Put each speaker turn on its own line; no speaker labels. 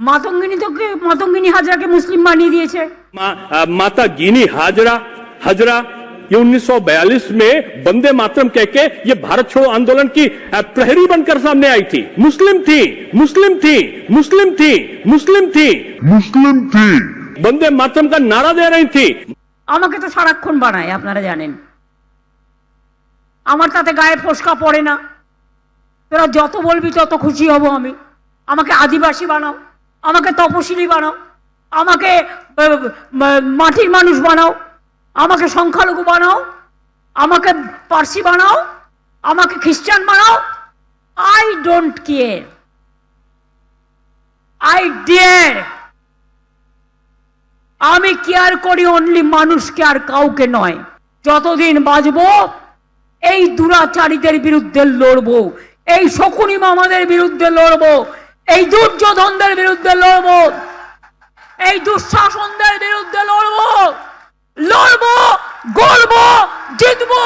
মাতঙ্গিনী মাতঙ্গিনী হাজরাকে মুসলিম বানিয়ে দিয়েছে।
माता गिनी हाजरा हजरा ये 1942 में वंदे मातरम कह के ये भारत छोड़ो आंदोलन की प्रहरी बनकर सामने आई थी। मुस्लिम थी, मुस्लिम थी, मुस्लिम थी, मुस्लिम थी, मुस्लिम थी, वंदे मातरम का नारा दे रही थी।
আমাকে তো সারাক্ষণ বানায়, আপনারা জানেন। আমার তাতে গায়ে ফোসকা পড়ে না। তোরা যত বলবি তত খুশি হব আমি। আমাকে আদিবাসী বানাও, আমাকে তপশিলি বানাও, আমাকে মাটির মানুষ বানাও, আমাকে সংখ্যালঘু বানাও, আমাকে পার্সি বানাও, আমাকে খ্রিস্টান বানাও, I don't care, I dare. আমি কেয়ার করি অনলি মানুষকে, আর কাউকে নয়। যতদিন বাঁচবো এই দুরাচারীদের বিরুদ্ধে লড়বো, এই শকুনি মামাদের বিরুদ্ধে লড়বো, এই দুর্যোধনদের বিরুদ্ধে লড়বো, এই দুঃশাসনদের বিরুদ্ধে লড়বো, লড়বো, গড়বো, জিতবো।